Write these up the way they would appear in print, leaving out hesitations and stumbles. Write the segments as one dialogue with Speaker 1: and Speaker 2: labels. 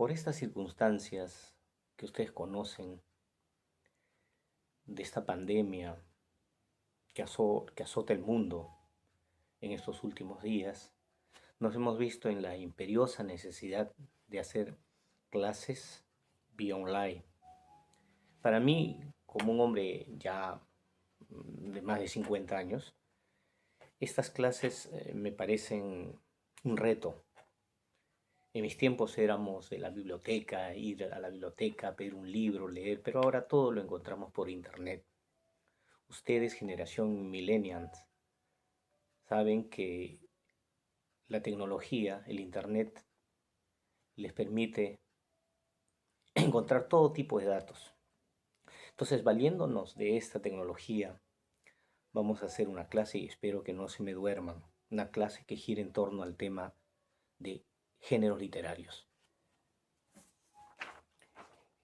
Speaker 1: Por estas circunstancias que ustedes conocen de esta pandemia que azota el mundo en estos últimos días, nos hemos visto en la imperiosa necesidad de hacer clases vía online. Para mí, como un hombre ya de más de 50 años, estas clases me parecen un reto. En mis tiempos éramos de la biblioteca, ir a la biblioteca, pedir un libro, leer, pero ahora todo lo encontramos por internet. Ustedes, generación millennials, saben que la tecnología, el internet, les permite encontrar todo tipo de datos. Entonces, valiéndonos de esta tecnología, vamos a hacer una clase y espero que no se me duerman. Una clase que gire en torno al tema de géneros literarios.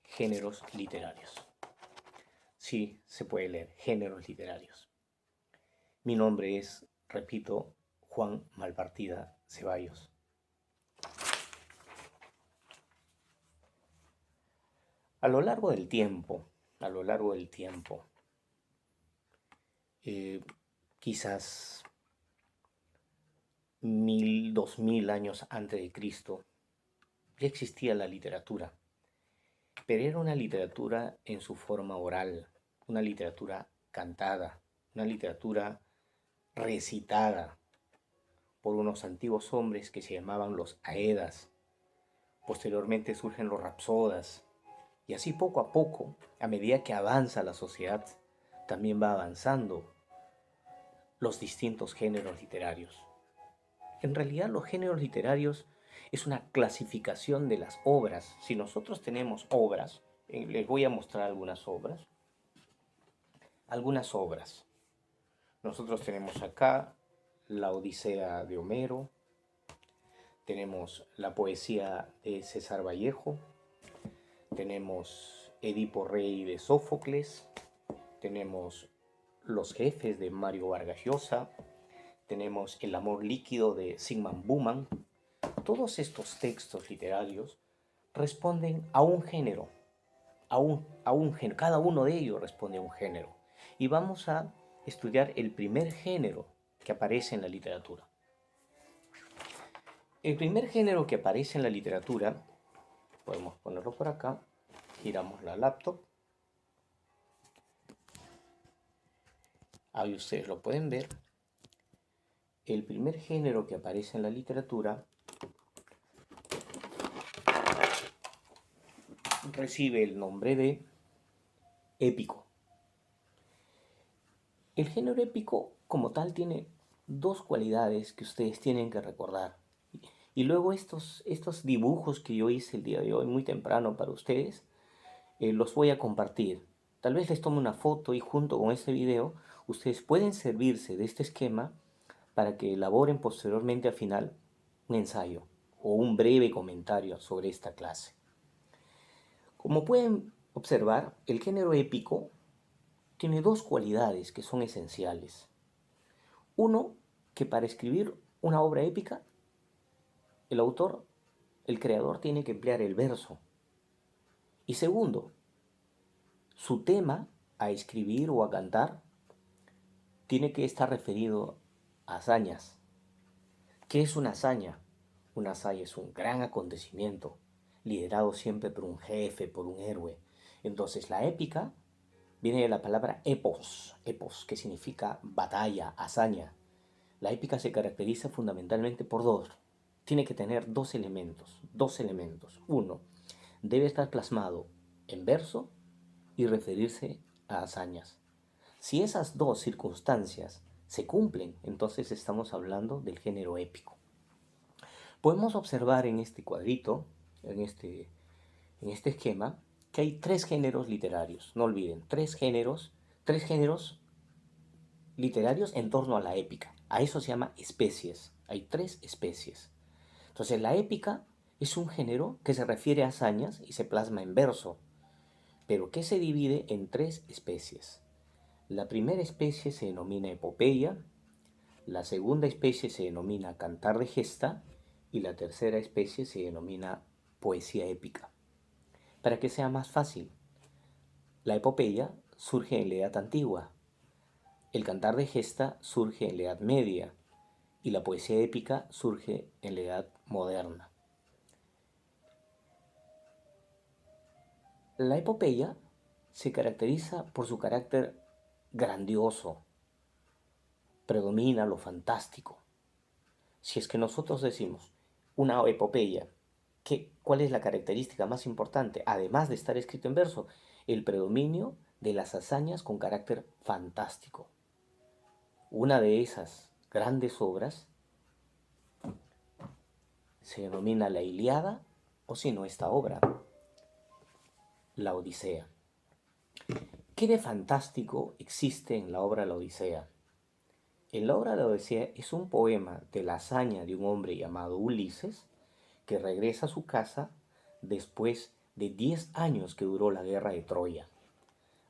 Speaker 1: Géneros literarios. Sí, se puede leer, géneros literarios. Mi nombre es, repito, Juan Malpartida Ceballos. A lo largo del tiempo, a lo largo del tiempo, eh, quizás 1000, 2000 años antes de Cristo, ya existía la literatura, pero era una literatura en su forma oral, una literatura cantada, una literatura recitada por unos antiguos hombres que se llamaban los aedas. Posteriormente surgen los rapsodas, y así poco a poco, a medida que avanza la sociedad, también va avanzando los distintos géneros literarios. En realidad los géneros literarios es una clasificación de las obras. Si nosotros tenemos obras, les voy a mostrar algunas obras. Algunas obras. Nosotros tenemos acá la Odisea de Homero, tenemos la poesía de César Vallejo, tenemos Edipo Rey de Sófocles, tenemos Los jefes de Mario Vargas Llosa, tenemos El amor líquido de Zygmunt Bauman. Todos estos textos literarios responden a un género, género. Cada uno de ellos responde a un género. Y vamos a estudiar el primer género que aparece en la literatura. El primer género que aparece en la literatura, podemos ponerlo por acá, giramos la laptop, ahí ustedes lo pueden ver. El primer género que aparece en la literatura recibe el nombre de épico. El género épico como tal tiene dos cualidades que ustedes tienen que recordar. Y luego estos dibujos que yo hice el día de hoy, muy temprano para ustedes, los voy a compartir. Tal vez les tome una foto y junto con este video ustedes pueden servirse de este esquema para que elaboren posteriormente al final un ensayo o un breve comentario sobre esta clase. Como pueden observar, el género épico tiene dos cualidades que son esenciales. Uno, que para escribir una obra épica, el autor, el creador, tiene que emplear el verso. Y segundo, su tema a escribir o a cantar tiene que estar referido a hazañas. ¿Qué es una hazaña? Una hazaña es un gran acontecimiento, liderado siempre por un jefe, por un héroe. Entonces la épica viene de la palabra epos, que significa batalla, hazaña. La épica se caracteriza fundamentalmente por dos. Tiene que tener dos elementos. Uno, debe estar plasmado en verso y referirse a hazañas. Si esas dos circunstancias se cumplen, entonces estamos hablando del género épico. Podemos observar en este cuadrito, en este esquema, que hay tres géneros literarios. No olviden, tres géneros literarios en torno a la épica. A eso se llama especies. Hay tres especies. Entonces la épica es un género que se refiere a hazañas y se plasma en verso, pero que se divide en tres especies. La primera especie se denomina epopeya, la segunda especie se denomina cantar de gesta y la tercera especie se denomina poesía épica. Para que sea más fácil, la epopeya surge en la Edad Antigua, el cantar de gesta surge en la Edad Media y la poesía épica surge en la Edad Moderna. La epopeya se caracteriza por su carácter grandioso, predomina lo fantástico. Si es que nosotros decimos una epopeya, ¿cuál es la característica más importante? Además de estar escrito en verso, el predominio de las hazañas con carácter fantástico. Una de esas grandes obras se denomina la Ilíada, o si no, esta obra, la Odisea. ¿Qué de fantástico existe en la obra La Odisea? En la obra de la Odisea es un poema de la hazaña de un hombre llamado Ulises que regresa a su casa después de 10 años que duró la guerra de Troya.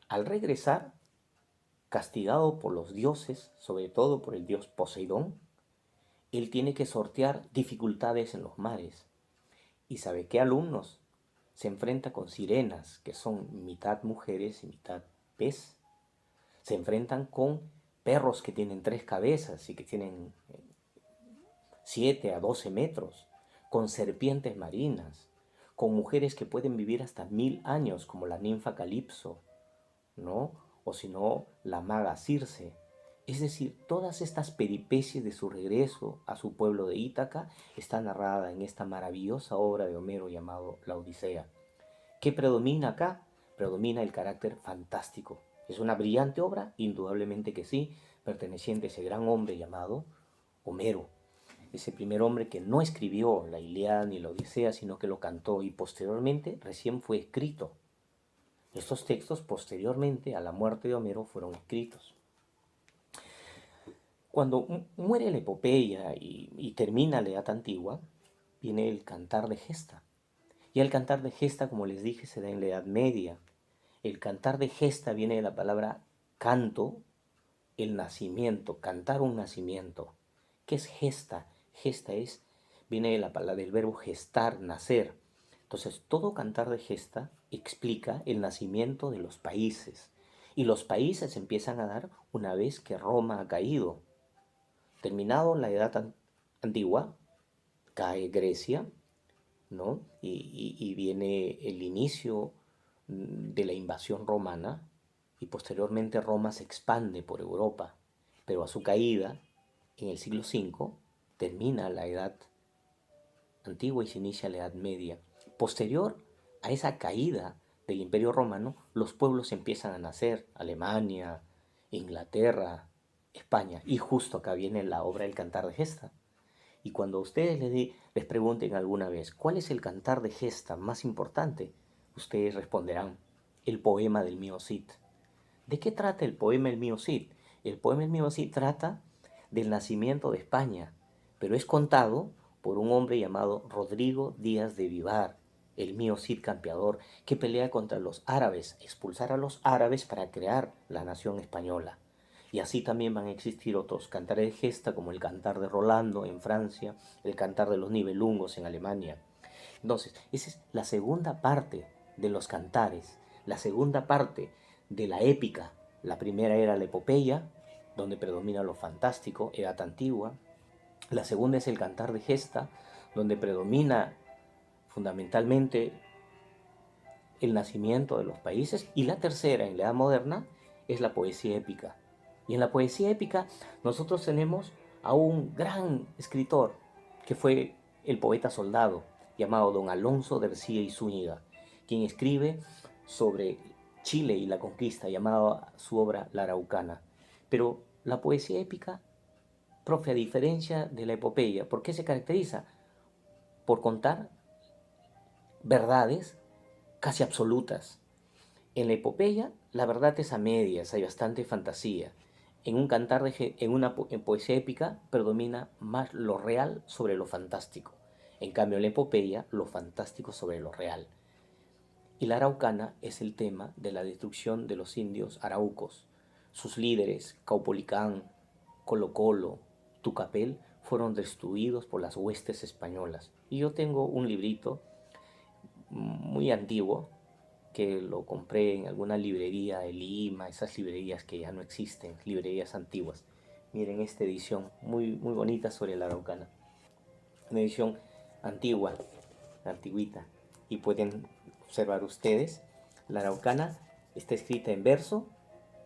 Speaker 1: Al regresar, castigado por los dioses, sobre todo por el dios Poseidón, él tiene que sortear dificultades en los mares. ¿Y sabe qué alumnos? Se enfrenta con sirenas, que son mitad mujeres y mitad pez. Se enfrentan con perros que tienen 3 cabezas y que tienen 7 a 12 metros, con serpientes marinas, con mujeres que pueden vivir hasta 1000 años, como la ninfa Calipso, ¿no? O si no, la maga Circe. Es decir, todas estas peripecias de su regreso a su pueblo de Ítaca está narrada en esta maravillosa obra de Homero llamado La Odisea. ¿Qué predomina acá? Predomina el carácter fantástico. ¿Es una brillante obra? Indudablemente que sí, perteneciente a ese gran hombre llamado Homero. Ese primer hombre que no escribió la Ilíada ni la Odisea, sino que lo cantó y posteriormente recién fue escrito. Estos textos posteriormente a la muerte de Homero fueron escritos. Cuando muere la epopeya y termina la Edad Antigua, viene el cantar de gesta. Y el cantar de gesta, como les dije, se da en la Edad Media. El cantar de gesta viene de la palabra canto, el nacimiento, cantar un nacimiento. ¿Qué es gesta? Gesta viene de la palabra del verbo gestar, nacer. Entonces, todo cantar de gesta explica el nacimiento de los países. Y los países empiezan a dar una vez que Roma ha caído. Terminado la Edad Antigua, cae Grecia, ¿no? Y viene el inicio de la invasión romana y posteriormente Roma se expande por Europa, pero a su caída, en el siglo V, termina la Edad Antigua y se inicia la Edad Media. Posterior a esa caída del Imperio Romano, los pueblos empiezan a nacer, Alemania, Inglaterra, España, y justo acá viene la obra del Cantar de Gesta. Y cuando ustedes les pregunten alguna vez, ¿cuál es el cantar de gesta más importante? Ustedes responderán, el poema del mío Cid. ¿De qué trata el poema del mío Cid? El poema del mío Cid trata del nacimiento de España, pero es contado por un hombre llamado Rodrigo Díaz de Vivar, el mío Cid campeador, que pelea contra los árabes, expulsar a los árabes para crear la nación española. Y así también van a existir otros cantares de gesta, como el cantar de Rolando en Francia, el cantar de los Nibelungos en Alemania. Entonces, esa es la segunda parte de los cantares, la segunda parte de la épica. La primera era la epopeya, donde predomina lo fantástico, Edad Antigua. La segunda es el cantar de gesta, donde predomina fundamentalmente el nacimiento de los países. Y la tercera, en la Edad Moderna, es la poesía épica. Y en la poesía épica nosotros tenemos a un gran escritor que fue el poeta soldado llamado don Alonso de Ercilla y Zúñiga, quien escribe sobre Chile y la conquista, llamada su obra La Araucana. Pero la poesía épica, profe, a diferencia de la epopeya, ¿por qué se caracteriza? Por contar verdades casi absolutas. En la epopeya, la verdad es a medias, hay bastante fantasía. En un cantar en una poesía épica predomina más lo real sobre lo fantástico. En cambio, en la epopeya, lo fantástico sobre lo real. Y la Araucana es el tema de la destrucción de los indios araucos. Sus líderes, Caupolicán, Colo Colo, Tucapel, fueron destruidos por las huestes españolas. Y yo tengo un librito muy antiguo que lo compré en alguna librería de Lima, esas librerías que ya no existen, librerías antiguas. Miren esta edición muy, muy bonita sobre la Araucana. Una edición antigua, antiguita. Y pueden observar ustedes, la Araucana está escrita en verso,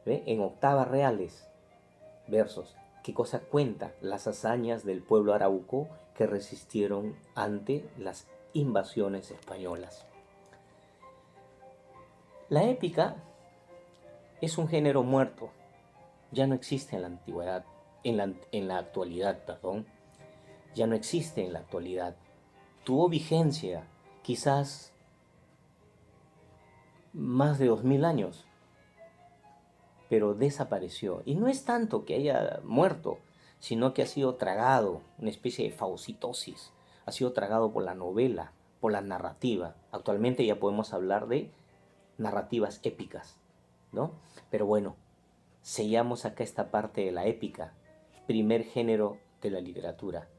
Speaker 1: ¿ve? En octavas reales, versos. ¿Qué cosa cuenta? Las hazañas del pueblo arauco que resistieron ante las invasiones españolas. La épica es un género muerto, ya no existe en la antigüedad, en la actualidad, perdón, ya no existe en la actualidad. Tuvo vigencia quizás más de 2000 años, pero desapareció. Y no es tanto que haya muerto, sino que ha sido tragado, una especie de fagocitosis, ha sido tragado por la novela, por la narrativa. Actualmente ya podemos hablar de narrativas épicas, ¿no? Pero bueno, sellamos acá esta parte de la épica, primer género de la literatura.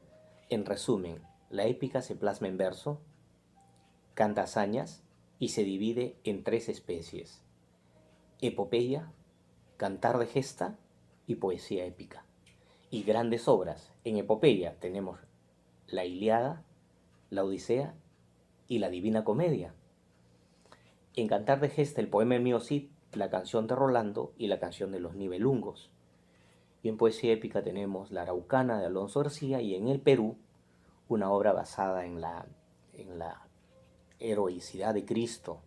Speaker 1: En resumen, la épica se plasma en verso, canta hazañas y se divide en tres especies: epopeya, cantar de gesta y poesía épica. Y grandes obras. En epopeya tenemos la Ilíada, la Odisea y la Divina Comedia. En cantar de gesta, el poema de Mío Cid, la canción de Rolando y la canción de los Nibelungos. Y en poesía épica tenemos la Araucana de Alonso García, y en el Perú una obra basada en la heroicidad de Cristo,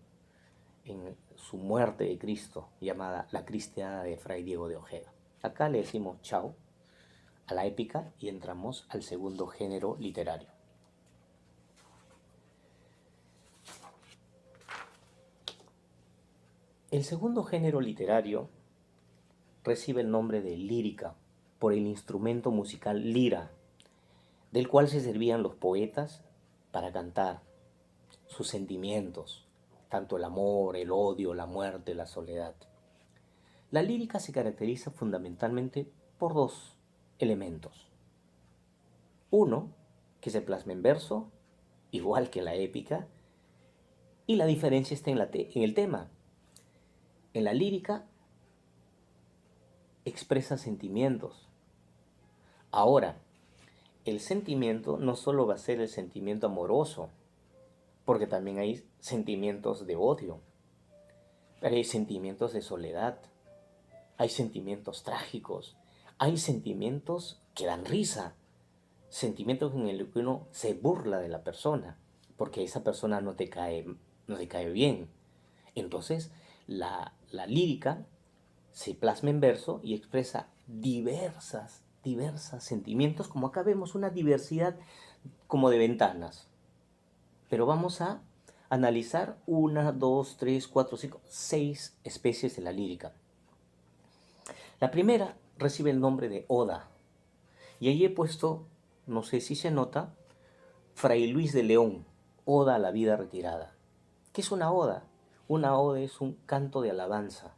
Speaker 1: en su muerte de Cristo, llamada La Cristiada de Fray Diego de Ojeda. Acá le decimos chao a la épica y entramos al segundo género literario. El segundo género literario recibe el nombre de lírica por el instrumento musical lira, del cual se servían los poetas para cantar sus sentimientos, tanto el amor, el odio, la muerte, la soledad. La lírica se caracteriza fundamentalmente por dos elementos. Uno, que se plasma en verso, igual que la épica, y la diferencia está en el tema. En la lírica expresa sentimientos. Ahora, el sentimiento no solo va a ser el sentimiento amoroso, porque también hay sentimientos de odio, pero hay sentimientos de soledad, hay sentimientos trágicos, hay sentimientos que dan risa, sentimientos en los que uno se burla de la persona, porque esa persona no te cae bien. Entonces, la lírica se plasma en verso y expresa diversas sentimientos, como acá vemos una diversidad como de ventanas. Pero vamos a analizar una, dos, tres, cuatro, cinco, seis especies de la lírica. La primera recibe el nombre de Oda, y ahí he puesto, no sé si se nota, Fray Luis de León, Oda a la vida retirada. ¿Qué es una oda? Una oda es un canto de alabanza.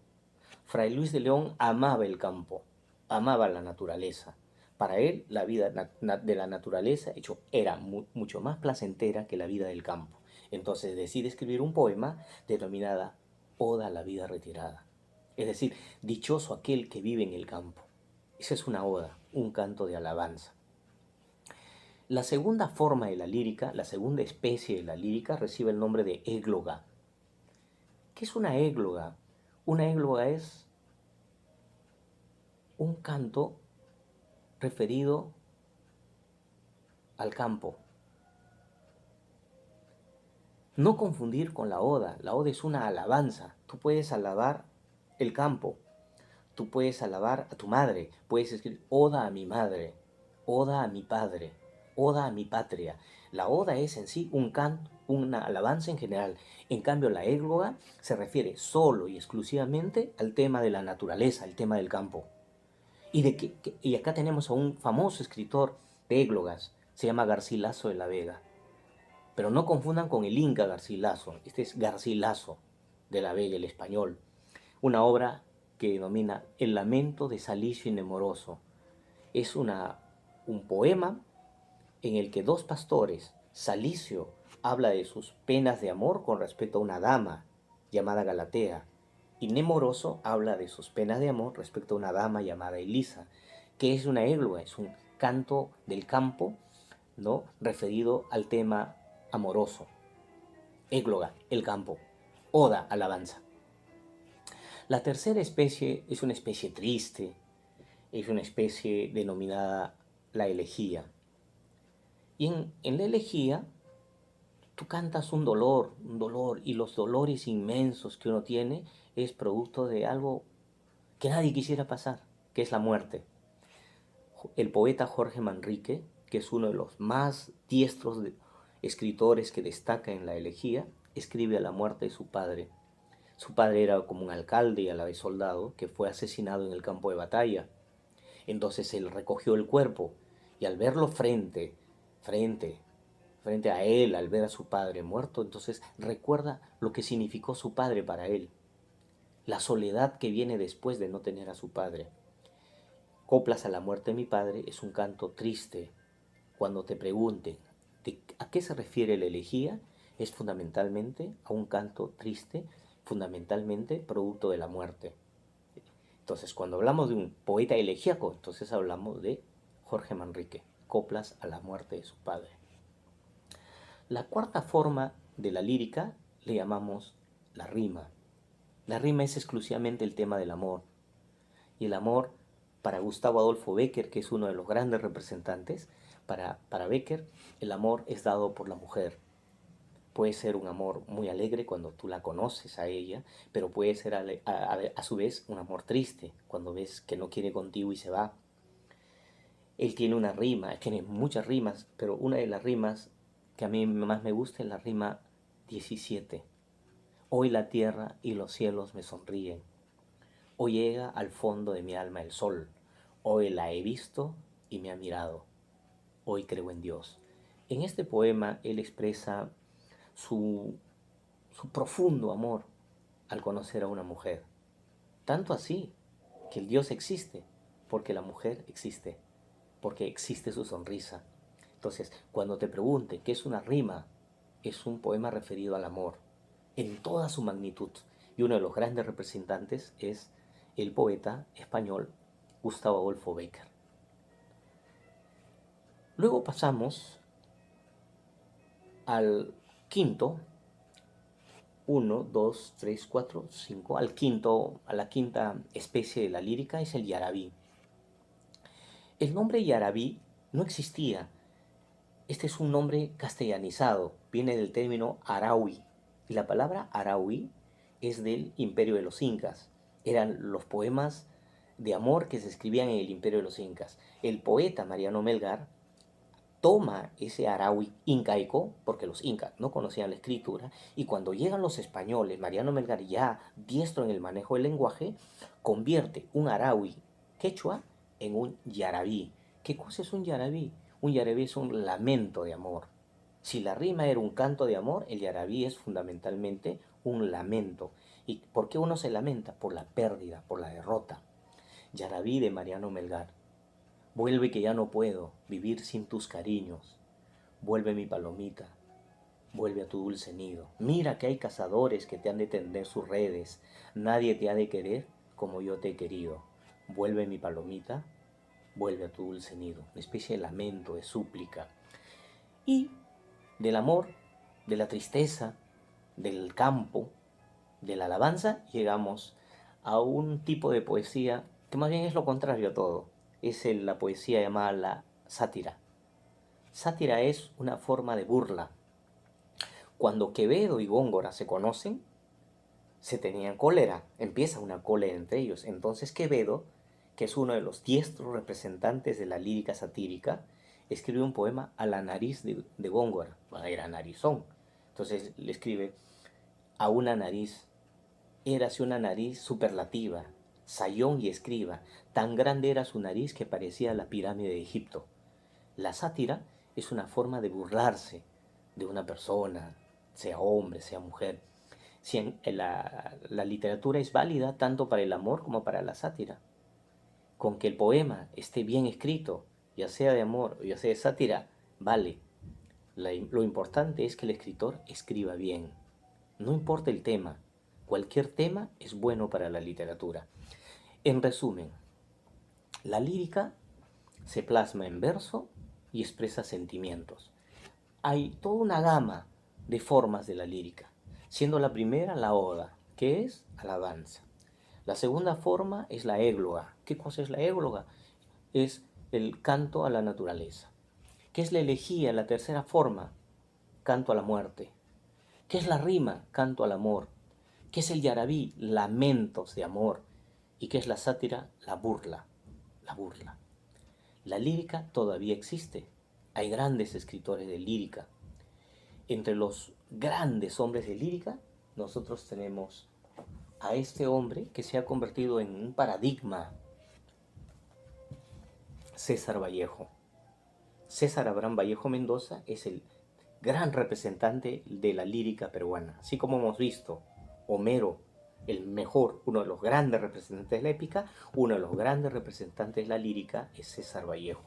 Speaker 1: Fray Luis de León amaba el campo, amaba la naturaleza. Para él, la vida de la naturaleza era mucho más placentera que la vida del campo. Entonces decide escribir un poema denominada Oda a la vida retirada. Es decir, dichoso aquel que vive en el campo. Esa es una oda, un canto de alabanza. La segunda forma de la lírica, la segunda especie de la lírica, recibe el nombre de égloga. ¿Qué es una égloga? Una égloga es un canto referido al campo. No confundir con la oda. La oda es una alabanza. Tú puedes alabar el campo. Tú puedes alabar a tu madre. Puedes escribir oda a mi madre, oda a mi padre, oda a mi patria. La oda es en sí un canto, una alabanza en general. En cambio, la égloga se refiere solo y exclusivamente al tema de la naturaleza, al tema del campo. Y acá tenemos a un famoso escritor de églogas, se llama Garcilaso de la Vega. Pero no confundan con el Inca Garcilaso, este es Garcilaso de la Vega, el español. Una obra que denomina El lamento de Salicio y Nemoroso. Es un poema en el que dos pastores, Salicio habla de sus penas de amor con respecto a una dama llamada Galatea. Y Nemoroso habla de sus penas de amor respecto a una dama llamada Elisa, que es una égloga, es un canto del campo, ¿no? Referido al tema amoroso. Égloga, el campo. Oda, alabanza. La tercera especie es una especie triste, es una especie denominada la elegía. Y en la elegía tú cantas un dolor, y los dolores inmensos que uno tiene es producto de algo que nadie quisiera pasar, que es la muerte. El poeta Jorge Manrique, que es uno de los más diestros escritores que destaca en la elegía, escribe a la muerte de su padre. Su padre era como un alcalde y a la vez soldado que fue asesinado en el campo de batalla. Entonces él recogió el cuerpo y al verlo frente, frente a él, al ver a su padre muerto, entonces recuerda lo que significó su padre para él, la soledad que viene después de no tener a su padre. Coplas a la muerte de mi padre es un canto triste. Cuando te pregunten a qué se refiere la elegía, es fundamentalmente a un canto triste, fundamentalmente producto de la muerte. Entonces, cuando hablamos de un poeta elegíaco, entonces hablamos de Jorge Manrique, coplas a la muerte de su padre. La cuarta forma de la lírica le llamamos la rima. La rima es exclusivamente el tema del amor. Y el amor, para Gustavo Adolfo Bécquer, que es uno de los grandes representantes, para Bécquer, el amor es dado por la mujer. Puede ser un amor muy alegre cuando tú la conoces a ella, pero puede ser a su vez un amor triste cuando ves que no quiere contigo y se va. Él tiene una rima, tiene muchas rimas, pero una de las rimas que a mí más me gusta es la rima 17. Hoy la tierra y los cielos me sonríen. Hoy llega al fondo de mi alma el sol. Hoy la he visto y me ha mirado. Hoy creo en Dios. En este poema él expresa su, su profundo amor al conocer a una mujer. Tanto así que el Dios existe porque la mujer existe, porque existe su sonrisa. Entonces, cuando te pregunte qué es una rima, es un poema referido al amor en toda su magnitud. Y uno de los grandes representantes es el poeta español Gustavo Adolfo Bécquer. Luego pasamos al quinto, 1, 2, 3, 4, 5, a la quinta especie de la lírica, es el yarabí. El nombre yarabí no existía. Este es un nombre castellanizado, viene del término araui. Y la palabra araui es del imperio de los incas. Eran los poemas de amor que se escribían en el imperio de los incas. El poeta Mariano Melgar toma ese araui incaico, porque los incas no conocían la escritura, y cuando llegan los españoles, Mariano Melgar, ya diestro en el manejo del lenguaje, convierte un araui quechua en un yarabí. ¿Qué cosa es un yarabí? Un yarabí es un lamento de amor. Si la rima era un canto de amor, el yarabí es fundamentalmente un lamento. ¿Y por qué uno se lamenta? Por la pérdida, por la derrota. Yarabí de Mariano Melgar. Vuelve que ya no puedo vivir sin tus cariños. Vuelve mi palomita, vuelve a tu dulce nido. Mira que hay cazadores que te han de tender sus redes. Nadie te ha de querer como yo te he querido. Vuelve mi palomita, vuelve a tu dulce nido. Una especie de lamento, de súplica. Y del amor, de la tristeza, del campo, de la alabanza, llegamos a un tipo de poesía que más bien es lo contrario a todo. Es la poesía llamada la sátira. Sátira es una forma de burla. Cuando Quevedo y Góngora se conocen, se tenían cólera, empieza una cólera entre ellos. Entonces Quevedo, que es uno de los diestros representantes de la lírica satírica, escribe un poema a la nariz de Góngora. Era narizón. Entonces le escribe a una nariz. Érase una nariz superlativa, sayón y escriba. Tan grande era su nariz que parecía la pirámide de Egipto. La sátira es una forma de burlarse de una persona, sea hombre, sea mujer. Si la literatura es válida tanto para el amor como para la sátira. Con que el poema esté bien escrito, ya sea de amor o ya sea de sátira, vale. Lo importante es que el escritor escriba bien. No importa el tema, cualquier tema es bueno para la literatura. En resumen, la lírica se plasma en verso y expresa sentimientos. Hay toda una gama de formas de la lírica, siendo la primera la oda, que es alabanza. La segunda forma es la égloga. ¿Qué cosa es la égloga? Es el canto a la naturaleza. ¿Qué es la elegía? La tercera forma, canto a la muerte. ¿Qué es la rima? Canto al amor. ¿Qué es el yarabí? Lamentos de amor. ¿Y qué es la sátira? La burla. La burla. La lírica todavía existe. Hay grandes escritores de lírica. Entre los grandes hombres de lírica, nosotros tenemos a este hombre que se ha convertido en un paradigma, César Vallejo. César Abraham Vallejo Mendoza es el gran representante de la lírica peruana. Así como hemos visto, Homero, el mejor, uno de los grandes representantes de la épica, uno de los grandes representantes de la lírica es César Vallejo.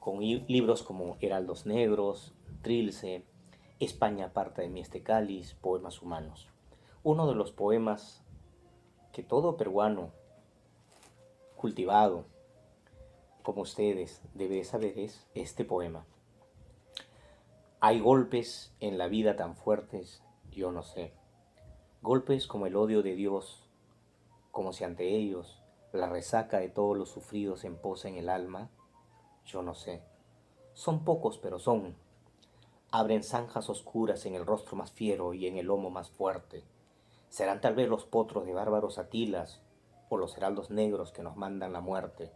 Speaker 1: Con libros como Heraldos Negros, Trilce, España aparta de mí este cáliz, Poemas humanos. Uno de los poemas que todo peruano cultivado, como ustedes, debe saber es este poema. Hay golpes en la vida tan fuertes, yo no sé. Golpes como el odio de Dios, como si ante ellos la resaca de todos los sufridos en posa en el alma, yo no sé. Son pocos, pero son. Abren zanjas oscuras en el rostro más fiero y en el lomo más fuerte. Serán tal vez los potros de bárbaros atilas o los heraldos negros que nos mandan la muerte.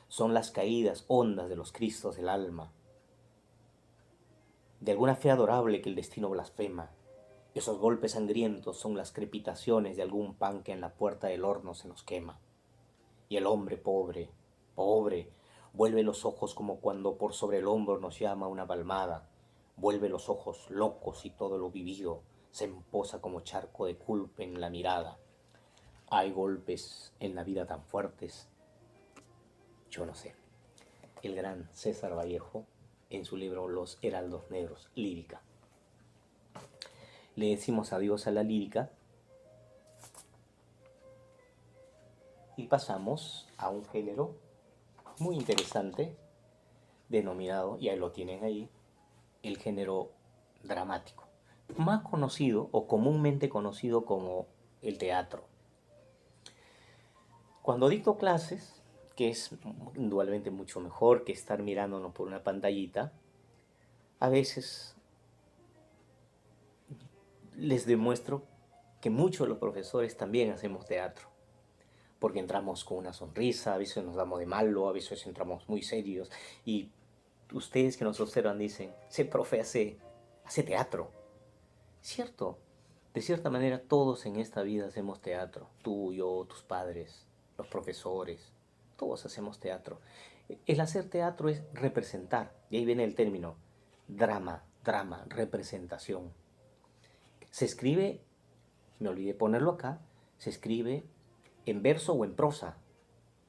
Speaker 1: Son las caídas hondas de los cristos del alma, de alguna fe adorable que el destino blasfema. Esos golpes sangrientos son las crepitaciones de algún pan que en la puerta del horno se nos quema. Y el hombre pobre, pobre, vuelve los ojos como cuando por sobre el hombro nos llama una palmada. Vuelve los ojos locos y todo lo vivido se emposa como charco de culpa en la mirada. Hay golpes en la vida tan fuertes, yo no sé. El gran César Vallejo en su libro Los Heraldos Negros, lírica. Le decimos adiós a la lírica y pasamos a un género muy interesante denominado, ya lo tienen ahí, el género dramático, más conocido o comúnmente conocido como el teatro. Cuando dicto clases, que es indudablemente mucho mejor que estar mirándonos por una pantallita, a veces les demuestro que muchos de los profesores también hacemos teatro, porque entramos con una sonrisa, a veces nos damos de malo, a veces entramos muy serios, y ustedes que nos observan dicen, ese profe hace teatro. Cierto, de cierta manera todos en esta vida hacemos teatro, tú, yo, tus padres, los profesores, todos hacemos teatro. El hacer teatro es representar, y ahí viene el término, drama, representación. Se escribe, me olvidé ponerlo acá, se escribe en verso o en prosa.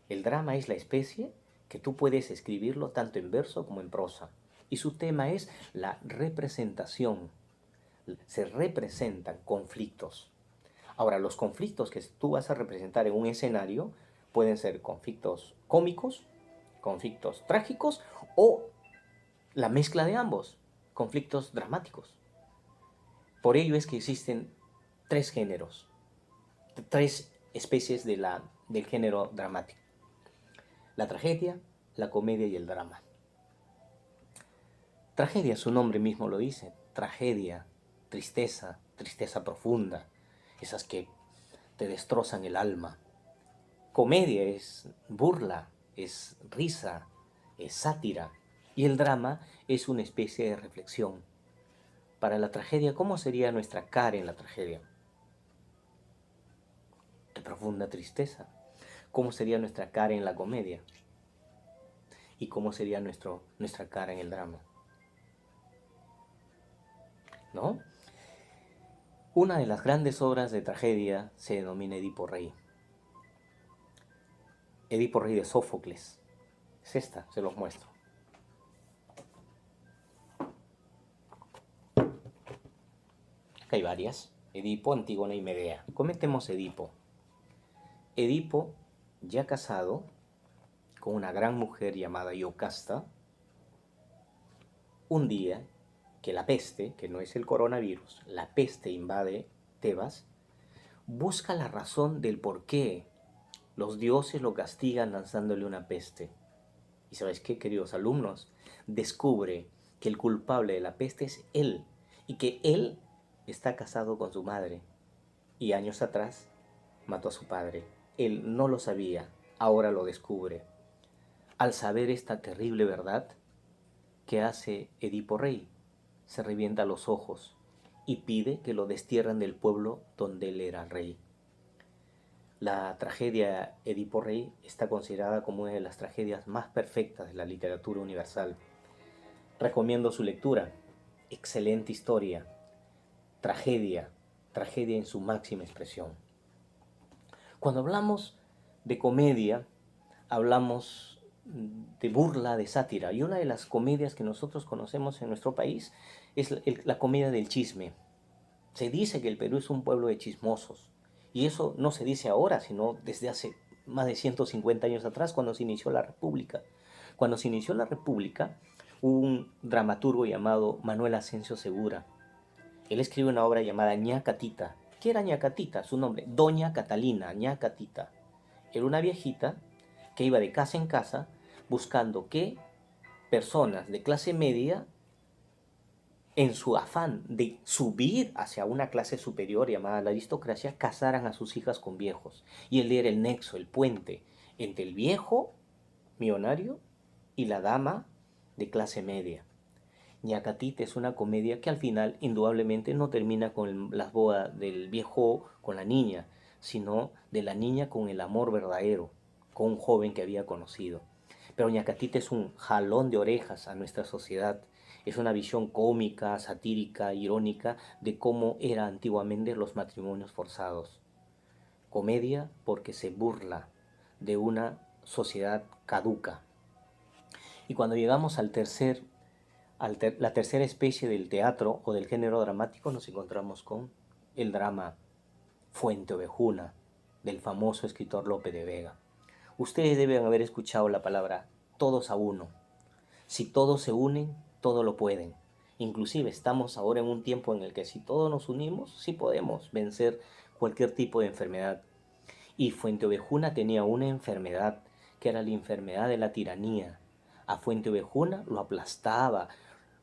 Speaker 1: El drama es la especie que tú puedes escribirlo tanto en verso como en prosa. Y su tema es la representación. Se representan conflictos. Ahora, los conflictos que tú vas a representar en un escenario pueden ser conflictos cómicos, conflictos trágicos o la mezcla de ambos, conflictos dramáticos. Por ello es que existen tres géneros, tres especies del género dramático. La tragedia, la comedia y el drama. Tragedia, su nombre mismo lo dice, tragedia, tristeza, tristeza profunda, esas que te destrozan el alma. Comedia es burla, es risa, es sátira. Y el drama es una especie de reflexión. Para la tragedia, ¿cómo sería nuestra cara en la tragedia? De profunda tristeza. ¿Cómo sería nuestra cara en la comedia? ¿Y cómo sería nuestra cara en el drama? ¿No? Una de las grandes obras de tragedia se denomina Edipo Rey. Edipo Rey de Sófocles. Es esta, se los muestro. que hay varias: Edipo, Antígona y Medea. Comentemos Edipo. Edipo, ya casado con una gran mujer llamada Iocasta, un día que la peste, que no es el coronavirus, la peste invade Tebas, busca la razón del por qué los dioses lo castigan lanzándole una peste. ¿Y sabes qué, queridos alumnos? Descubre que el culpable de la peste es él y que él está casado con su madre y años atrás mató a su padre. Él no lo sabía, ahora lo descubre. Al saber esta terrible verdad, ¿qué hace Edipo Rey? Se revienta los ojos y pide que lo destierren del pueblo donde él era rey. La tragedia Edipo Rey está considerada como una de las tragedias más perfectas de la literatura universal. Recomiendo su lectura. Excelente historia. Tragedia. Tragedia en su máxima expresión. Cuando hablamos de comedia, hablamos de burla, de sátira. Y una de las comedias que nosotros conocemos en nuestro país es la comedia del chisme. Se dice que el Perú es un pueblo de chismosos. Y eso no se dice ahora, sino desde hace más de 150 años atrás, cuando se inició la República. Cuando se inició la República, hubo un dramaturgo llamado Manuel Asensio Segura. Él escribe una obra llamada Ñacatita. ¿Qué era Ñacatita? Su nombre, Doña Catalina Ñacatita. Era una viejita que iba de casa en casa buscando que personas de clase media, en su afán de subir hacia una clase superior llamada la aristocracia, casaran a sus hijas con viejos. Y él era el nexo, el puente entre el viejo millonario y la dama de clase media. Ñacatita es una comedia que al final indudablemente no termina con las bodas del viejo con la niña, sino de la niña con el amor verdadero, con un joven que había conocido. Pero Ñacatita es un jalón de orejas a nuestra sociedad. Es una visión cómica, satírica, irónica de cómo eran antiguamente los matrimonios forzados. Comedia porque se burla de una sociedad caduca. Y cuando llegamos la tercera especie del teatro o del género dramático, nos encontramos con el drama Fuente Ovejuna, del famoso escritor Lope de Vega. Ustedes deben haber escuchado la palabra todos a uno. Si todos se unen, todo lo pueden. Inclusive estamos ahora en un tiempo en el que si todos nos unimos, sí podemos vencer cualquier tipo de enfermedad. Y Fuente Ovejuna tenía una enfermedad, que era la enfermedad de la tiranía. A Fuente Ovejuna lo aplastaba,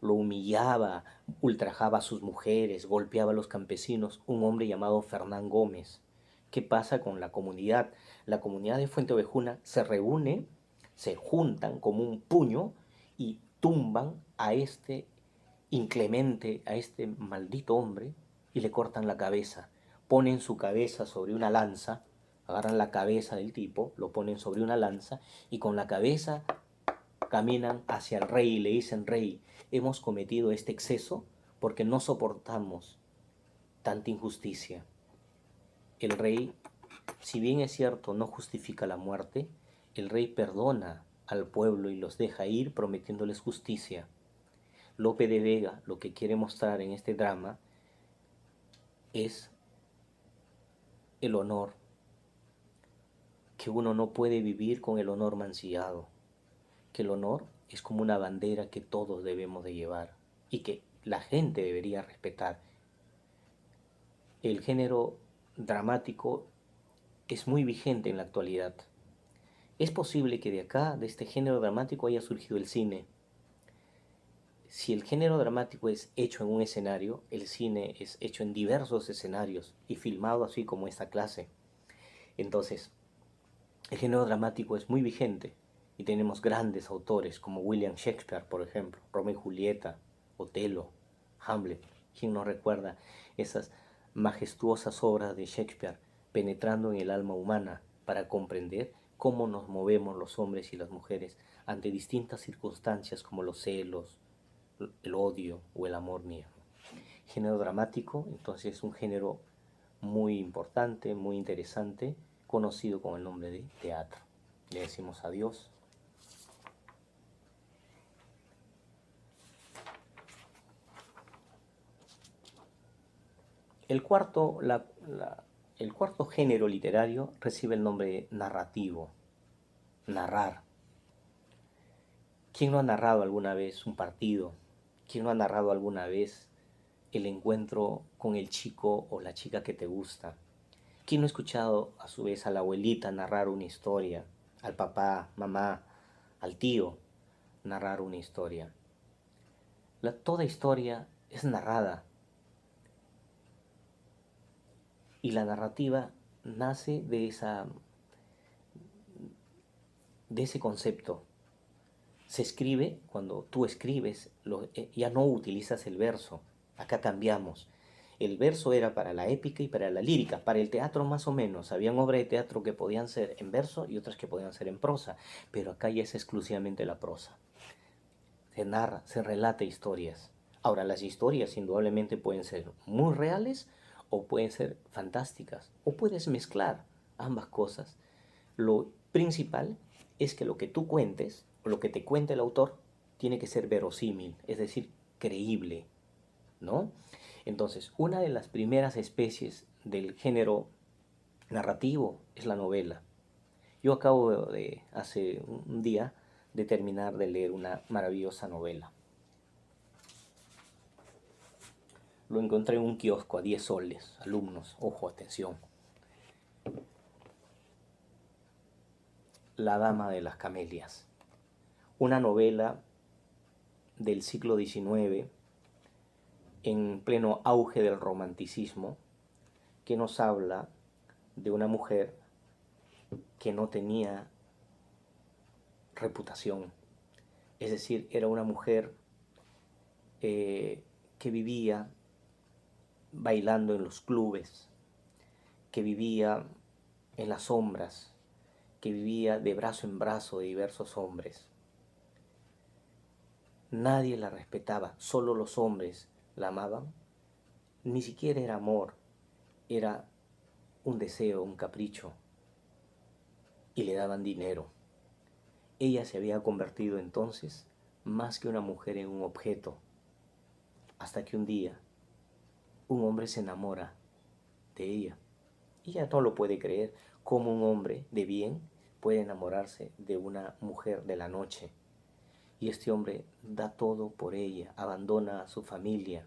Speaker 1: lo humillaba, ultrajaba a sus mujeres, golpeaba a los campesinos, un hombre llamado Fernán Gómez. ¿Qué pasa con la comunidad? La comunidad de Fuente Ovejuna se reúne, se juntan como un puño y tumban a este inclemente, a este maldito hombre, y le cortan la cabeza. Ponen su cabeza sobre una lanza, agarran la cabeza del tipo, lo ponen sobre una lanza y con la cabeza caminan hacia el rey y le dicen: rey, hemos cometido este exceso porque no soportamos tanta injusticia. El rey, si bien es cierto, no justifica la muerte, el rey perdona al pueblo y los deja ir prometiéndoles justicia. Lope de Vega lo que quiere mostrar en este drama es el honor, que uno no puede vivir con el honor mancillado, que el honor es como una bandera que todos debemos de llevar y que la gente debería respetar. El género dramático es muy vigente en la actualidad. Es posible que de acá, de este género dramático, haya surgido el cine. Si el género dramático es hecho en un escenario, el cine es hecho en diversos escenarios y filmado así como esta clase. Entonces, el género dramático es muy vigente y tenemos grandes autores como William Shakespeare, por ejemplo, Romeo y Julieta, Otelo, Hamlet. ¿Quién no recuerda esas majestuosas obras de Shakespeare penetrando en el alma humana para comprender cómo nos movemos los hombres y las mujeres ante distintas circunstancias como los celos, el odio o el amor mismo? Género dramático, entonces, es un género muy importante, muy interesante, conocido con el nombre de teatro. Le decimos adiós. El cuarto, el cuarto género literario recibe el nombre de narrativo, narrar. ¿Quién no ha narrado alguna vez un partido? ¿Quién no ha narrado alguna vez el encuentro con el chico o la chica que te gusta? ¿Quién no ha escuchado a su vez a la abuelita narrar una historia? Al papá, mamá, al tío narrar una historia. Toda historia es narrada y la narrativa nace de ese concepto. Se escribe, cuando tú escribes, ya no utilizas el verso. Acá cambiamos. El verso era para la épica y para la lírica. Para el teatro más o menos. Habían obras de teatro que podían ser en verso y otras que podían ser en prosa. Pero acá ya es exclusivamente la prosa. Se narra, se relata historias. Ahora, las historias indudablemente pueden ser muy reales o pueden ser fantásticas. O puedes mezclar ambas cosas. Lo principal es que lo que tú cuentes, o lo que te cuente el autor, tiene que ser verosímil, es decir, creíble, ¿no? Entonces, una de las primeras especies del género narrativo es la novela. Yo acabo de, hace un día, de terminar de leer una maravillosa novela. Lo encontré en un kiosco a 10 soles, alumnos, ojo, atención. La Dama de las Camelias, una novela del siglo XIX, en pleno auge del romanticismo, que nos habla de una mujer que no tenía reputación. Es decir, era una mujer que vivía bailando en los clubes, que vivía en las sombras, que vivía de brazo en brazo de diversos hombres. Nadie la respetaba, solo los hombres la amaban. Ni siquiera era amor, era un deseo, un capricho, y le daban dinero. Ella se había convertido entonces más que una mujer en un objeto, hasta que un día un hombre se enamora de ella. Y ella no lo puede creer, cómo un hombre de bien puede enamorarse de una mujer de la noche. Y este hombre da todo por ella, abandona a su familia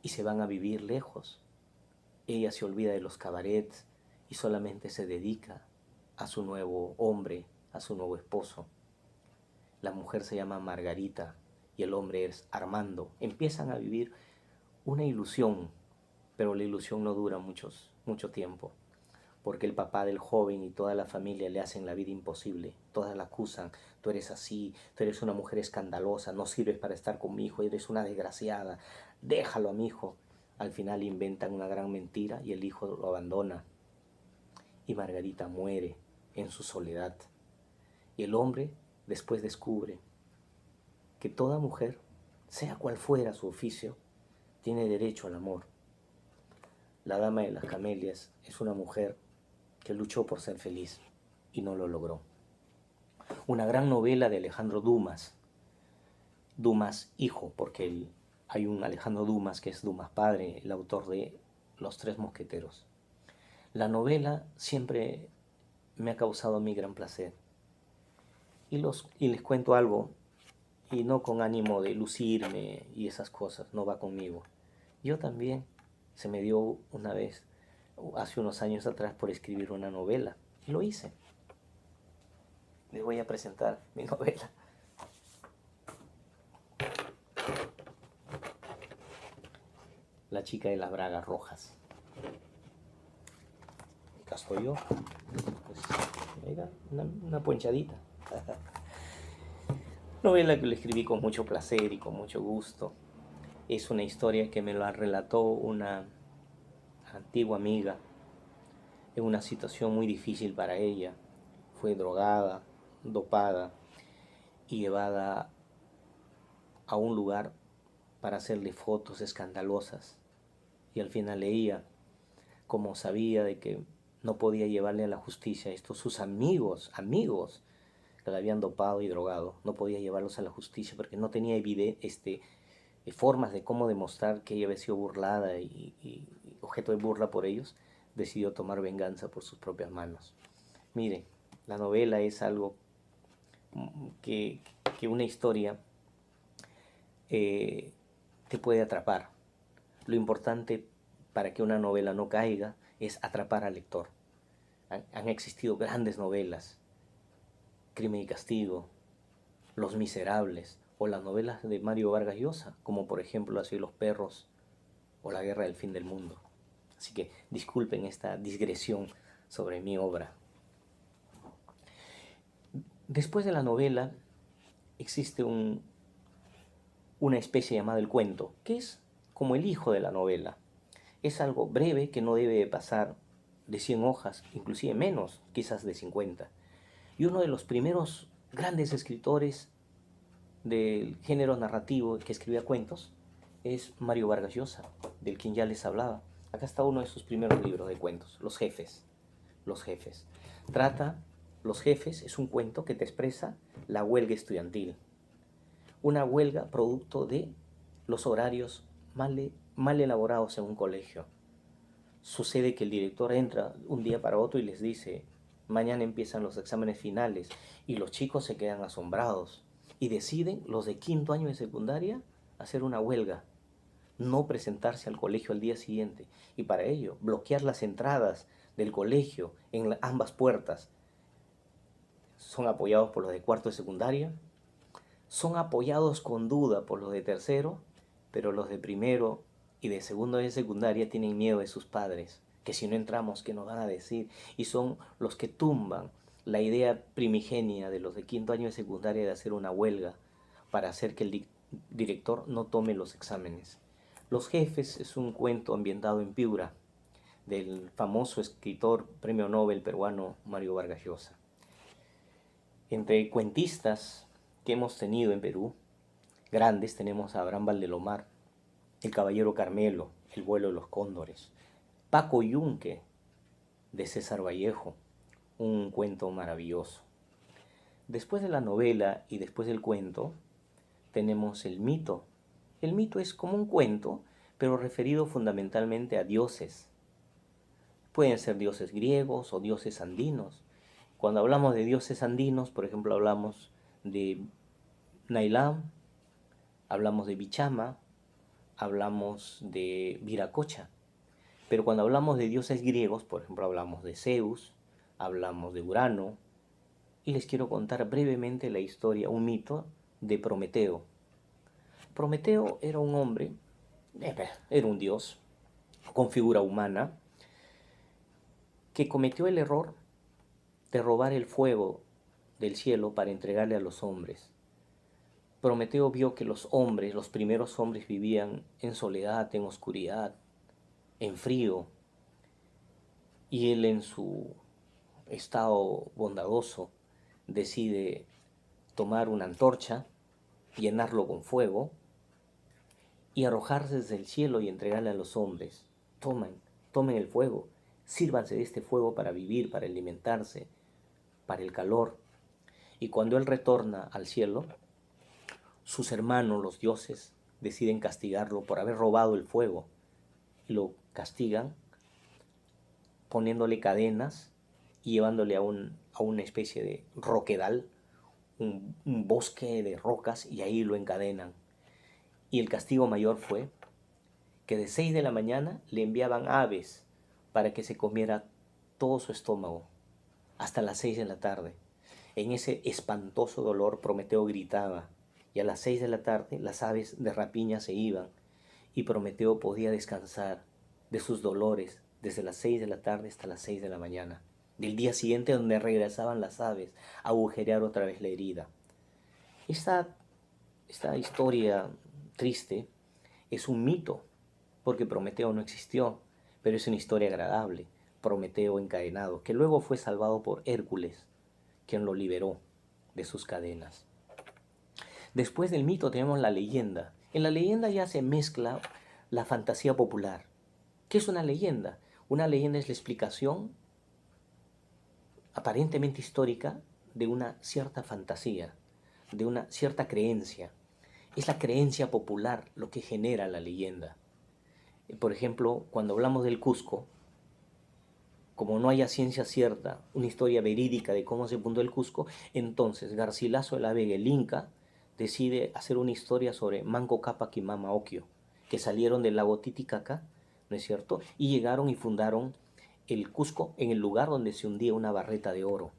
Speaker 1: y se van a vivir lejos. Ella se olvida de los cabarets y solamente se dedica a su nuevo hombre, a su nuevo esposo. La mujer se llama Margarita y el hombre es Armando. Empiezan a vivir una ilusión, pero la ilusión no dura mucho tiempo, porque el papá del joven y toda la familia le hacen la vida imposible. Todas la acusan: tú eres así, tú eres una mujer escandalosa, no sirves para estar con mi hijo, eres una desgraciada, déjalo a mi hijo. Al final inventan una gran mentira y el hijo lo abandona. Y Margarita muere en su soledad. Y el hombre después descubre que toda mujer, sea cual fuera su oficio, tiene derecho al amor. La Dama de las Camelias es una mujer que luchó por ser feliz y no lo logró. Una gran novela de Alejandro Dumas, Dumas hijo, porque hay un Alejandro Dumas que es Dumas padre, el autor de Los Tres Mosqueteros. La novela siempre me ha causado a mí gran placer. Y les cuento algo, y no con ánimo de lucirme y esas cosas, no va conmigo. Yo también se me dio una vez, hace unos años atrás, por escribir una novela, y lo hice. Les voy a presentar mi novela. La chica de las bragas rojas. Acá estoy yo. Pues, mira, una ponchadita. Novela que le escribí con mucho placer y con mucho gusto. Es una historia que me la relató una antigua amiga en una situación muy difícil para ella. Fue drogada, dopada y llevada a un lugar para hacerle fotos escandalosas. Y al final ella, como sabía de que no podía llevarle a la justicia estos sus amigos que la habían dopado y drogado, no podía llevarlos a la justicia porque no tenía formas de cómo demostrar que ella había sido burlada y objeto de burla por ellos, decidió tomar venganza por sus propias manos. Mire, la novela es algo que, que una historia te puede atrapar. Lo importante para que una novela no caiga es atrapar al lector. Han existido grandes novelas, Crimen y Castigo, Los Miserables, o las novelas de Mario Vargas Llosa, como por ejemplo Así los perros o La guerra del fin del mundo. Así que disculpen esta digresión sobre mi obra. Después de la novela existe una especie llamada el cuento, que es como el hijo de la novela. Es algo breve que no debe pasar de 100 hojas, inclusive menos, quizás de 50. Y uno de los primeros grandes escritores del género narrativo que escribía cuentos es Mario Vargas Llosa, del quien ya les hablaba. Acá está uno de sus primeros libros de cuentos, Los Jefes. Los Jefes. Trata, Los Jefes es un cuento que te expresa la huelga estudiantil. Una huelga producto de los horarios mal elaborados en un colegio. Sucede que el director entra un día para otro y les dice, mañana empiezan los exámenes finales, y los chicos se quedan asombrados y deciden, los de quinto año de secundaria, hacer una huelga, no presentarse al colegio al día siguiente, y para ello bloquear las entradas del colegio en ambas puertas. Son apoyados por los de cuarto de secundaria, son apoyados con duda por los de tercero, pero los de primero y de segundo de secundaria tienen miedo de sus padres, que si no entramos, ¿qué nos van a decir? Y son los que tumban la idea primigenia de los de quinto año de secundaria de hacer una huelga para hacer que el director no tome los exámenes. Los Jefes es un cuento ambientado en Piura, del famoso escritor premio Nobel peruano Mario Vargas Llosa. Entre cuentistas que hemos tenido en Perú, grandes, tenemos a Abraham Valdelomar, El Caballero Carmelo, El vuelo de los cóndores, Paco Yunque, de César Vallejo, un cuento maravilloso. Después de la novela y después del cuento, tenemos el mito. El mito es como un cuento, pero referido fundamentalmente a dioses. Pueden ser dioses griegos o dioses andinos. Cuando hablamos de dioses andinos, por ejemplo, hablamos de Nailam, hablamos de Bichama, hablamos de Viracocha. Pero cuando hablamos de dioses griegos, por ejemplo, hablamos de Zeus, hablamos de Urano, y les quiero contar brevemente la historia, un mito de Prometeo. Prometeo era un hombre, era un dios con figura humana, que cometió el error de robar el fuego del cielo para entregarle a los hombres. Prometeo vio que los hombres, los primeros hombres, vivían en soledad, en oscuridad, en frío, y él en su estado bondadoso decide tomar una antorcha, llenarlo con fuego y arrojarse desde el cielo y entregarle a los hombres. Tomen el fuego, sírvanse de este fuego para vivir, para alimentarse, para el calor. Y cuando él retorna al cielo, sus hermanos, los dioses, deciden castigarlo por haber robado el fuego. Y lo castigan poniéndole cadenas y llevándole a una especie de roquedal, un bosque de rocas, y ahí lo encadenan. Y el castigo mayor fue que de 6 de la mañana le enviaban aves para que se comiera todo su estómago hasta las 6 de la tarde. En ese espantoso dolor Prometeo gritaba, y a las 6 de la tarde las aves de rapiña se iban y Prometeo podía descansar de sus dolores desde las 6 de la tarde hasta las 6 de la mañana del día siguiente, donde regresaban las aves a agujerear otra vez la herida. Esta historia triste es un mito, porque Prometeo no existió, pero es una historia agradable. Prometeo encadenado, que luego fue salvado por Hércules, quien lo liberó de sus cadenas. Después del mito tenemos la leyenda. En la leyenda ya se mezcla la fantasía popular. ¿Qué es una leyenda? Una leyenda es la explicación aparentemente histórica de una cierta fantasía, de una cierta creencia. Es la creencia popular lo que genera la leyenda. Por ejemplo, cuando hablamos del Cusco, como no haya ciencia cierta, una historia verídica de cómo se fundó el Cusco, entonces Garcilaso de la Vega, el Inca, decide hacer una historia sobre Manco Cápac y Mama Ocllo, que salieron del lago Titicaca, ¿no es cierto? Y llegaron y fundaron el Cusco en el lugar donde se hundía una barreta de oro.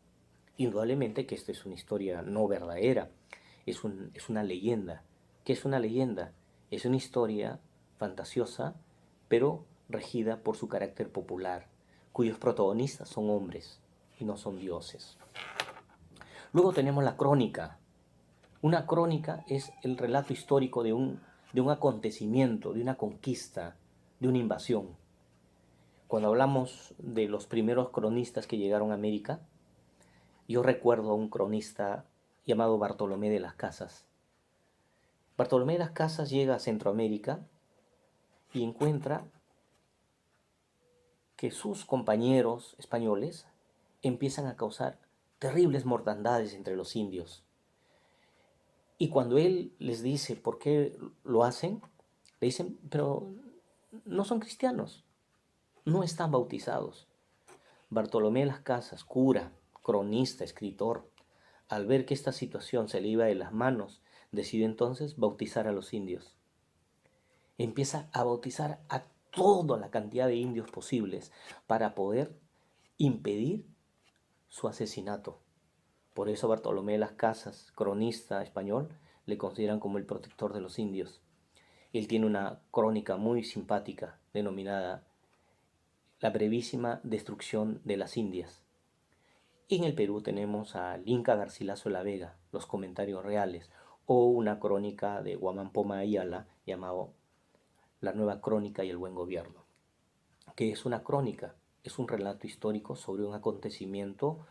Speaker 1: Indudablemente que esta es una historia no verdadera, es una leyenda. ¿Qué es una leyenda? Es una historia fantasiosa, pero regida por su carácter popular, cuyos protagonistas son hombres y no son dioses. Luego tenemos la crónica. Una crónica es el relato histórico de un acontecimiento, de una conquista, de una invasión. Cuando hablamos de los primeros cronistas que llegaron a América, yo recuerdo a un cronista llamado Bartolomé de las Casas. Bartolomé de las Casas llega a Centroamérica y encuentra que sus compañeros españoles empiezan a causar terribles mortandades entre los indios. Y cuando él les dice por qué lo hacen, le dicen, pero no son cristianos, no están bautizados. Bartolomé de las Casas, cura, cronista, escritor, al ver que esta situación se le iba de las manos, decidió entonces bautizar a los indios. Empieza a bautizar a toda la cantidad de indios posibles para poder impedir su asesinato. Por eso Bartolomé de las Casas, cronista español, le consideran como el protector de los indios. Él tiene una crónica muy simpática denominada La brevísima destrucción de las Indias. Y en el Perú tenemos al Inca Garcilaso de la Vega, Los comentarios reales, o una crónica de Guamán Poma Ayala llamado La nueva crónica y el buen gobierno, que es una crónica, es un relato histórico sobre un acontecimiento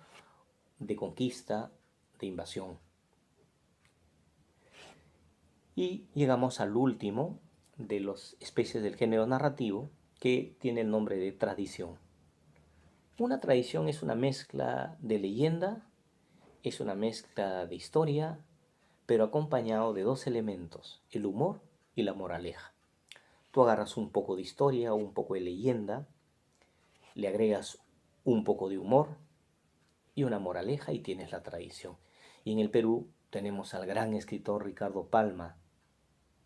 Speaker 1: de conquista, de invasión. Y llegamos al último de las especies del género narrativo, que tiene el nombre de tradición. Una tradición es una mezcla de leyenda, es una mezcla de historia, pero acompañado de dos elementos, el humor y la moraleja. Tú agarras un poco de historia o un poco de leyenda, le agregas un poco de humor y una moraleja y tienes la tradición. Y en el Perú tenemos al gran escritor Ricardo Palma,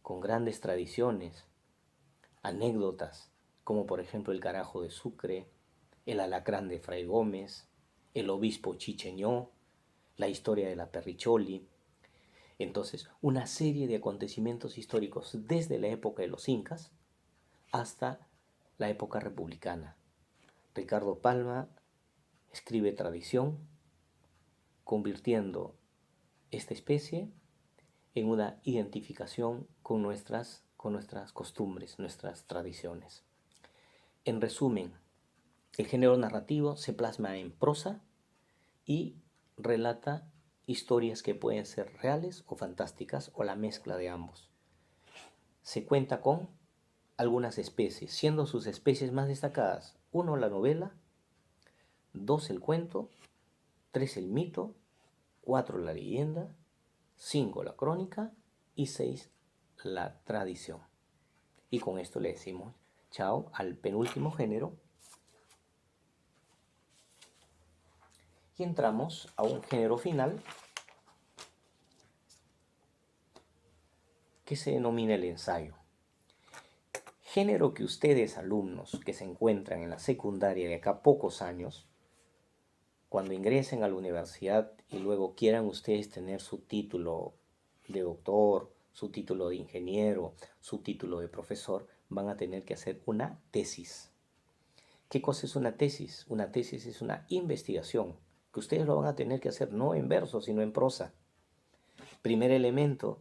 Speaker 1: con grandes tradiciones, anécdotas, como por ejemplo el carajo de Sucre, el alacrán de Fray Gómez, el obispo Chicheñó, la historia de la Perricholi. Entonces, una serie de acontecimientos históricos desde la época de los incas hasta la época republicana. Ricardo Palma escribe tradición, convirtiendo esta especie en una identificación con nuestras costumbres, nuestras tradiciones. En resumen, el género narrativo se plasma en prosa y relata historias que pueden ser reales o fantásticas o la mezcla de ambos. Se cuenta con algunas especies, siendo sus especies más destacadas: 1, la novela; 2, el cuento; 3, el mito; 4, la leyenda; 5, la crónica; y 6, la tradición. Y con esto le decimos chao al penúltimo género y entramos a un género final que se denomina el ensayo. Género que ustedes, alumnos que se encuentran en la secundaria de acá a pocos años, cuando ingresen a la universidad y luego quieran ustedes tener su título de doctor, su título de ingeniero, su título de profesor, van a tener que hacer una tesis. ¿Qué cosa es una tesis? Una tesis es una investigación que ustedes lo van a tener que hacer no en verso, sino en prosa. Primer elemento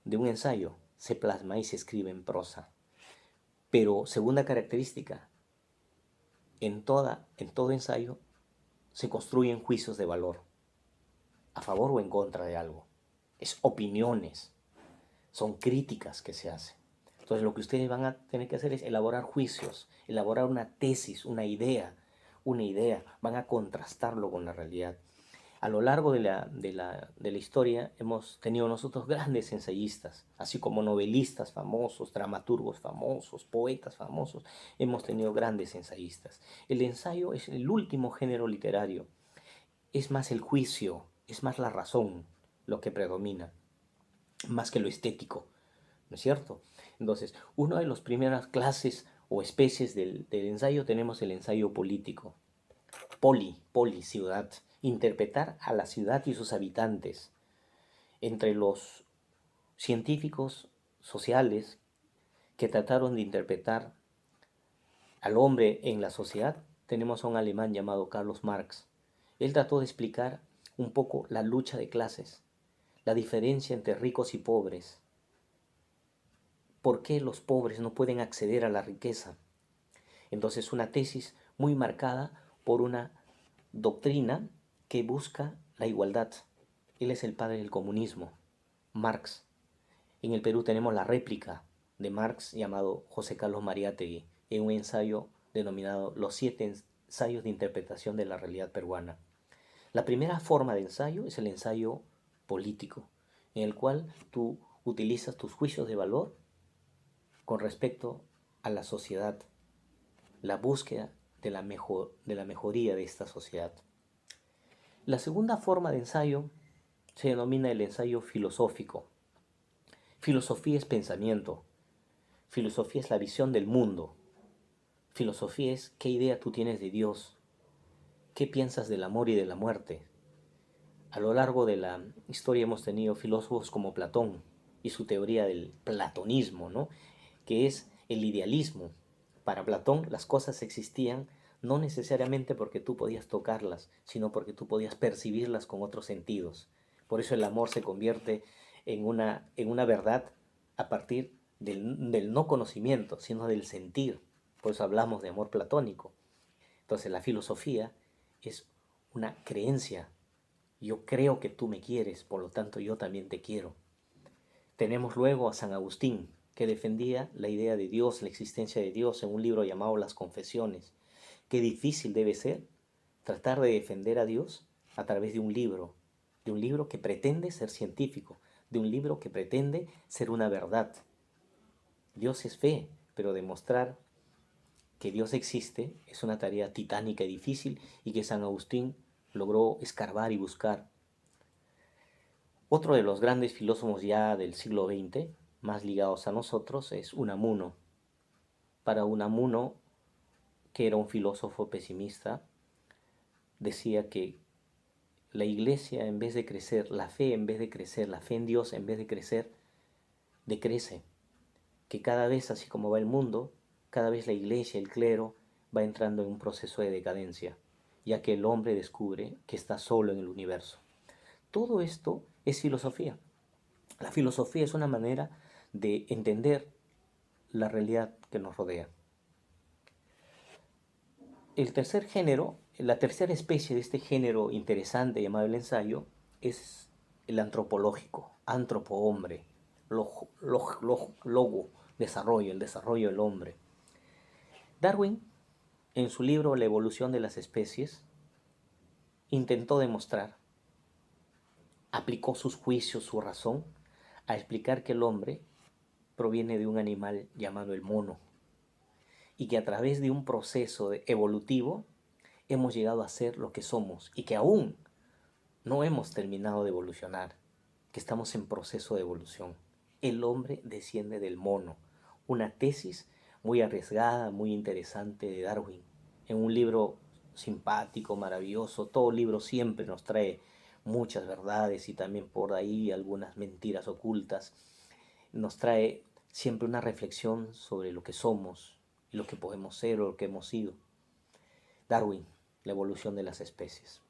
Speaker 1: de un ensayo, se plasma y se escribe en prosa. Pero segunda característica, en todo ensayo se construyen juicios de valor, a favor o en contra de algo. Es opiniones, son críticas que se hacen. Entonces lo que ustedes van a tener que hacer es elaborar juicios, elaborar una tesis, una idea, van a contrastarlo con la realidad. A lo largo de la historia hemos tenido nosotros grandes ensayistas, así como novelistas famosos, dramaturgos famosos, poetas famosos, hemos tenido grandes ensayistas. El ensayo es el último género literario, es más el juicio, es más la razón lo que predomina, más que lo estético, ¿no es cierto? Entonces, una de las primeras clases o especies del ensayo tenemos el ensayo político. Poli, ciudad. Interpretar a la ciudad y sus habitantes. Entre los científicos sociales que trataron de interpretar al hombre en la sociedad, tenemos a un alemán llamado Carlos Marx. Él trató de explicar un poco la lucha de clases, la diferencia entre ricos y pobres, por qué los pobres no pueden acceder a la riqueza. Entonces, una tesis muy marcada por una doctrina que busca la igualdad. Él es el padre del comunismo, Marx. En el Perú tenemos la réplica de Marx llamado José Carlos Mariátegui, en un ensayo denominado Los 7 ensayos de interpretación de la realidad peruana. La primera forma de ensayo es el ensayo político, en el cual tú utilizas tus juicios de valor con respecto a la sociedad, la búsqueda de la mejoría de esta sociedad. La segunda forma de ensayo se denomina el ensayo filosófico. Filosofía es pensamiento, filosofía es la visión del mundo, filosofía es qué idea tú tienes de Dios, qué piensas del amor y de la muerte. A lo largo de la historia hemos tenido filósofos como Platón y su teoría del platonismo, ¿no? Que es el idealismo. Para Platón las cosas existían no necesariamente porque tú podías tocarlas, sino porque tú podías percibirlas con otros sentidos. Por eso el amor se convierte en una verdad a partir del no conocimiento, sino del sentir. Por eso hablamos de amor platónico. Entonces la filosofía es una creencia. Yo creo que tú me quieres, por lo tanto yo también te quiero. Tenemos luego a San Agustín, que defendía la idea de Dios, la existencia de Dios, en un libro llamado Las Confesiones. Qué difícil debe ser tratar de defender a Dios a través de un libro que pretende ser científico, de un libro que pretende ser una verdad. Dios es fe, pero demostrar que Dios existe es una tarea titánica y difícil y que San Agustín logró escarbar y buscar. Otro de los grandes filósofos ya del siglo XX, más ligados a nosotros, es Unamuno. Para Unamuno, que era un filósofo pesimista, decía que la iglesia en vez de crecer, la fe en vez de crecer, la fe en Dios en vez de crecer, decrece. Que cada vez, así como va el mundo, cada vez la iglesia, el clero, va entrando en un proceso de decadencia, ya que el hombre descubre que está solo en el universo. Todo esto es filosofía. La filosofía es una manera de entender la realidad que nos rodea. El tercer género, la tercera especie de este género interesante llamado el ensayo, es el antropológico, antropo-hombre, logo, desarrollo, el desarrollo del hombre. Darwin, en su libro La evolución de las especies, intentó demostrar, aplicó sus juicios, su razón, a explicar que el hombre proviene de un animal llamado el mono y que a través de un proceso evolutivo hemos llegado a ser lo que somos y que aún no hemos terminado de evolucionar, que estamos en proceso de evolución. El hombre desciende del mono, una tesis muy arriesgada, muy interesante de Darwin, en un libro simpático, maravilloso. Todo libro siempre nos trae muchas verdades y también por ahí algunas mentiras ocultas. Nos trae siempre una reflexión sobre lo que somos y lo que podemos ser o lo que hemos sido. Darwin, la evolución de las especies.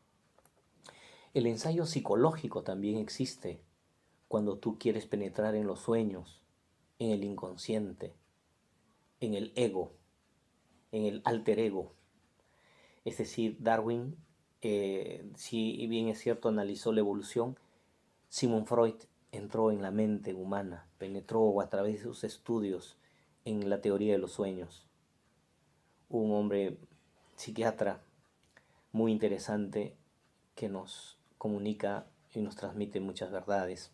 Speaker 1: El ensayo psicológico también existe cuando tú quieres penetrar en los sueños, en el inconsciente, en el ego, en el alter ego. Es decir, Darwin, si bien es cierto, analizó la evolución, Sigmund Freud entró en la mente humana, penetró a través de sus estudios en la teoría de los sueños. Un hombre psiquiatra muy interesante que nos comunica y nos transmite muchas verdades,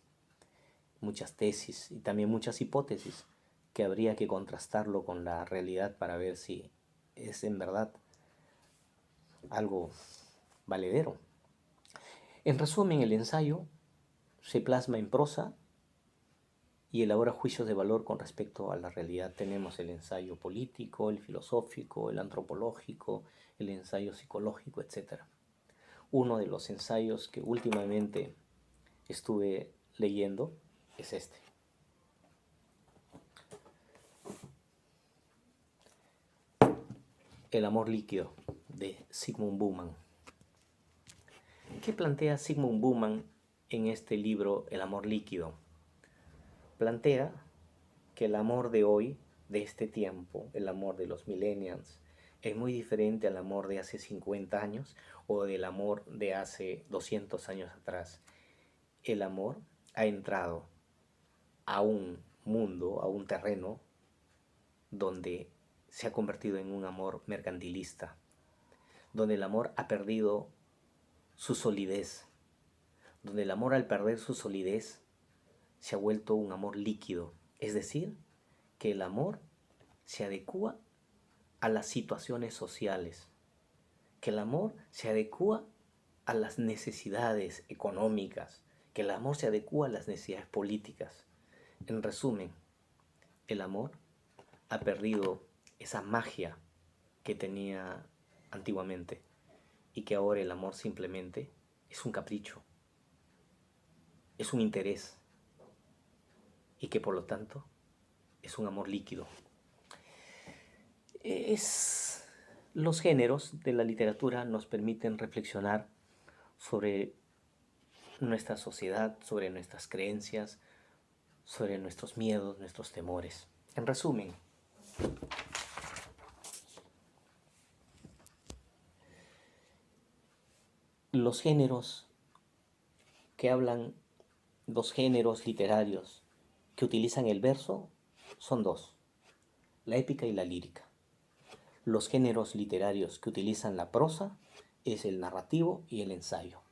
Speaker 1: muchas tesis y también muchas hipótesis que habría que contrastarlo con la realidad para ver si es en verdad algo valedero. En resumen, el ensayo se plasma en prosa y elabora juicios de valor con respecto a la realidad. Tenemos el ensayo político, el filosófico, el antropológico, el ensayo psicológico, etc. Uno de los ensayos que últimamente estuve leyendo es este. El amor líquido, de Zygmunt Bauman. ¿Qué plantea Zygmunt Bauman en este libro, El amor líquido? Plantea que el amor de hoy, de este tiempo, el amor de los millennials, es muy diferente al amor de hace 50 años o del amor de hace 200 años atrás. El amor ha entrado a un mundo, a un terreno donde se ha convertido en un amor mercantilista, donde el amor ha perdido su solidez, donde el amor al perder su solidez se ha vuelto un amor líquido, es decir, que el amor se adecúa a las situaciones sociales, que el amor se adecúa a las necesidades económicas, que el amor se adecúa a las necesidades políticas. En resumen, el amor ha perdido esa magia que tenía antiguamente y que ahora el amor simplemente es un capricho, es un interés y que por lo tanto es un amor líquido. Los géneros de la literatura nos permiten reflexionar sobre nuestra sociedad, sobre nuestras creencias, sobre nuestros miedos, nuestros temores. En resumen, los géneros que hablan, los géneros literarios que utilizan el verso son dos, la épica y la lírica. Los géneros literarios que utilizan la prosa es el narrativo y el ensayo.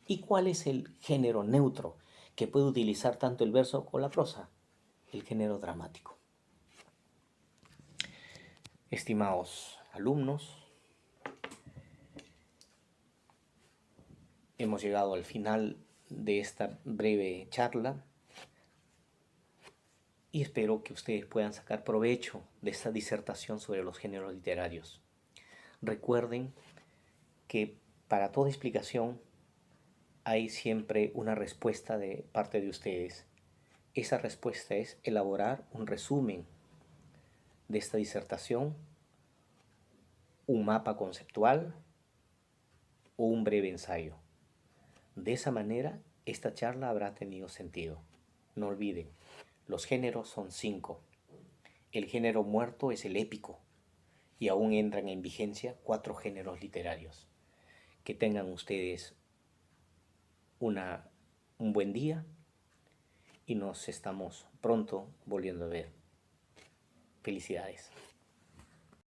Speaker 1: ¿Y cuál es el género neutro que puede utilizar tanto el verso como la prosa? El género dramático. Estimados alumnos, hemos llegado al final de esta breve charla y espero que ustedes puedan sacar provecho de esta disertación sobre los géneros literarios. Recuerden que para toda explicación hay siempre una respuesta de parte de ustedes. Esa respuesta es elaborar un resumen de esta disertación, un mapa conceptual o un breve ensayo. De esa manera, esta charla habrá tenido sentido. No olviden, los géneros son 5. El género muerto es el épico y aún entran en vigencia 4 géneros literarios. Que tengan ustedes un buen día y nos estamos pronto volviendo a ver. Felicidades.